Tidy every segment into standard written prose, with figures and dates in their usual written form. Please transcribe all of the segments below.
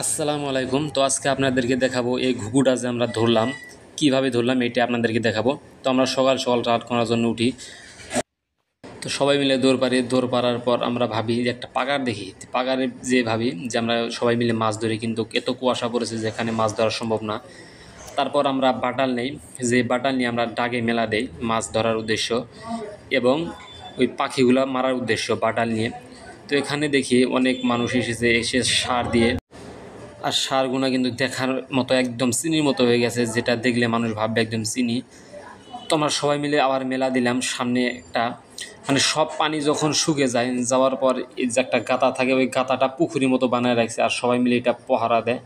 আসসালামু আলাইকুম। তো আজকে আপনাদেরকে দেখাবো এই ঘুঘুটা যে আমরা ধরলাম, কিভাবে ধরলাম এটা আপনাদেরকে দেখাবো। তো আমরা সকাল সকাল রাত করার জন্য উঠি। তো সবাই মিলে দৌড় পাড়ার পর আমরা ভাবি যে একটা পাগার দেখি। পাগারে যে ভাবি যে আমরা সবাই মিলে মাছ ধরি, কিন্তু এত কুয়াশা পড়েছে যেখানে মাছ ধরা সম্ভব না। তারপর আমরা বাটাল নেই, যে বাটাল নিয়ে আমরা ডাগে মেলা দেই মাছ ধরার উদ্দেশ্য এবং ওই পাখিগুলা মারার উদ্দেশ্য বাটাল নিয়ে। তো এখানে দেখি অনেক মানুষ এসে সার দিয়ে, আর সারগুনা কিন্তু দেখার মতো একদম চিনির মতো হয়ে গেছে, যেটা দেখলে মানুষ ভাববে একদম চিনি। তো আমরা সবাই মিলে আবার মেলা দিলাম সামনে একটা, মানে সব পানি যখন শুকে যায়, যাওয়ার পর এই যে একটা গাতা থাকে, ওই গাতাটা পুকুরের মতো বানায় রাখছে, আর সবাই মিলে এটা পাহারা দেয়।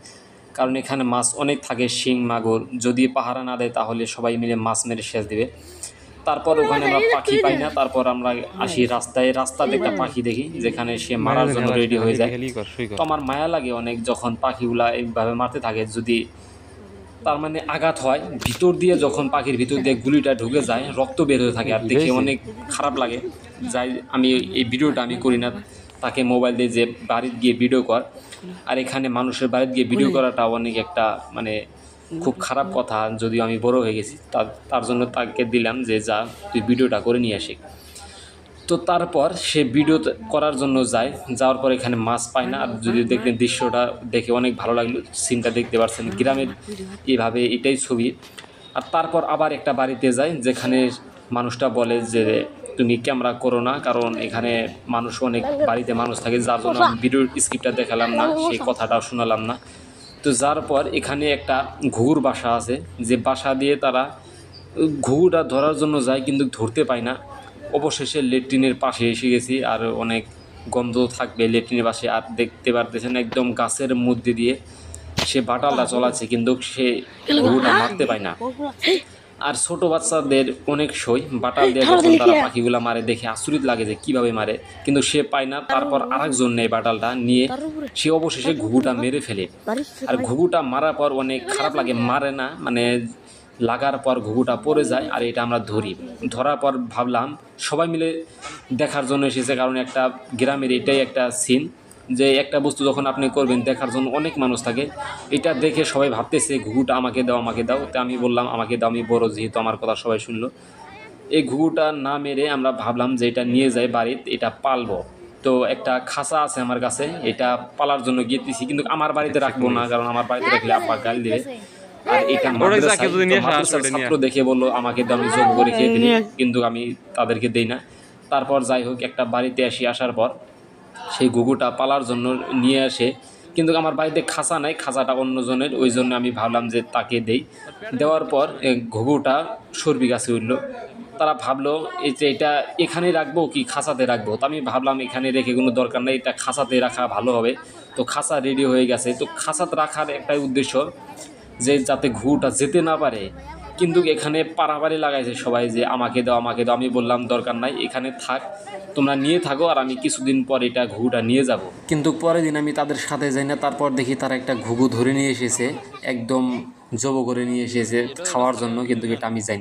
কারণ এখানে মাছ অনেক থাকে, শিং মাগুর, যদি পাহারা না দেয় তাহলে সবাই মিলে মাছ মেরে শেষ দেবে। তারপর ওখানে আমরা পাখি পাই না, তারপর আমরা আসি রাস্তাতে একটা পাখি দেখি যেখানে সে মারার জন্য রেডি হয়ে যায়। তো আমার মায়া লাগে অনেক যখন পাখিগুলা এইভাবে মারতে থাকে, যদি তার মানে আঘাত হয় ভিতর দিয়ে, যখন পাখির ভিতর দিয়ে গুলিটা ঢুকে যায় রক্ত বের হয়ে থাকে, আর দেখে অনেক খারাপ লাগে। যাই আমি এই ভিডিওটা আমি করি না, তাকে মোবাইল দিয়ে যে বাড়িতে গিয়ে ভিডিও কর, আর এখানে মানুষের বাড়িতে গিয়ে ভিডিও করাটা অনেক একটা মানে খুব খারাপ কথা। যদিও আমি বড় হয়ে গেছি, তার জন্য তাকে দিলাম যে যা তুই ভিডিওটা করে নিয়ে আসি। তো তারপর সে ভিডিও করার জন্য যায়, যাওয়ার পর এখানে মাছ পায় না। আর যদি দেখলেন দৃশ্যটা দেখে অনেক ভালো লাগলো, সিনটা দেখতে পাচ্ছেন গ্রামের এইভাবে, এটাই ছবি। আর তারপর আবার একটা বাড়িতে যায় যেখানে মানুষটা বলে যে তুমি ক্যামেরা করো না, কারণ এখানে মানুষ অনেক, বাড়িতে মানুষ থাকে, যার জন্য আমি ভিডিওর স্ক্রিপ্টটা দেখালাম না, সেই কথাটাও শোনালাম না। তো যার পর এখানে একটা ঘুঘুর বাসা আছে, যে বাসা দিয়ে তারা ঘুঘুটা ধরার জন্য যায় কিন্তু ধরতে পায় না। অবশেষে লেট্রিনের পাশে এসে গেছি, আর অনেক গন্ধ থাকবে লেট্রিনের পাশে, আর দেখতে পারতেছেন একদম গাছের মধ্যে দিয়ে সে বাটালটা চলাচ্ছে, কিন্তু সে ঘুঘুটা মারতে পায় না। আর ছোট বাচ্চাদের অনেক সই বাটাল দিয়ে যখন তারা পাখিগুলা মারে দেখে আশ্চর্য লাগে যে কিভাবে মারে, কিন্তু সে পায় না। তারপর আরেকজন নেয় বাটালটা নিয়ে, সে অবশেষে ঘুঘুটা মেরে ফেলে। আর ঘুঘুটা মারার পর অনেক খারাপ লাগে, মারে না মানে লাগার পর ঘুঘুটা পড়ে যায়, আর এটা আমরা ধরি। ধরার পর ভাবলাম সবাই মিলে দেখার জন্য এসেছে, কারণ একটা গ্রামের এটাই একটা সিন, যে একটা বস্তু যখন আপনি করবেন দেখার জন্য অনেক মানুষ থাকে। এটা দেখে সবাই ভাবতেছে ঘুঘুটা আমাকে দাও আমাকে দাও। তো আমি বললাম আমাকে দাও, আমি বড় যেহেতু আমার কথা সবাই শুনলো। এই ঘুঘুটা না মেরে আমরা ভাবলাম যে এটা নিয়ে যাই বাড়িতে, এটা পালবো। তো একটা খাঁচা আছে আমার কাছে, এটা পালার জন্য গিয়েছি, কিন্তু আমার বাড়িতে রাখবো না, কারণ আমার বাড়িতে রাখলে আব্বা গাল দিবে। আর এটা মাদ্রাসার ছাত্র দেখে বললো আমাকে দাও, আমি যোগ করে খেয়ে দিই, কিন্তু আমি তাদেরকে দেই না। তারপর যাই হোক একটা বাড়িতে আসার পর সেই ঘুঘুটা পালার জন্য নিয়ে আসে, কিন্তু আমার বাড়িতে খাঁচা নাই, খাঁচাটা অন্যজনের, ওই জন্য আমি ভাবলাম যে তাকে দেই। দেওয়ার পর ঘুঘুটা সর্বি গাছে উঠলো। তারা ভাবলো এই যে এটা এখানে রাখবো কি খাঁচাতে রাখবো। তো আমি ভাবলাম এখানে রেখে কোনো দরকার নেই, এটা খাঁচাতে রাখা ভালো হবে। তো খাঁচা রেডি হয়ে গেছে। তো খাঁচাতে রাখার একটাই উদ্দেশ্য যে যাতে ঘুঘুটা যেতে না পারে, কিন্তু এখানে পাড়াপাড়ি লাগাইছে সবাই যে আমাকে দাও আমাকে দাও। আমি বললাম দরকার নাই, এখানে থাক, তোমরা নিয়ে থাকো, আর আমি কিছুদিন পর এটা ঘুঘুটা নিয়ে যাব। কিন্তু পরের দিন আমি তাদের সাথে যাই না, তারপর দেখি তারা একটা ঘুঘু ধরে নিয়ে এসেছে, একদম জবো করে নিয়ে এসেছে খাওয়ার জন্য, কিন্তু এটা আমি যাই।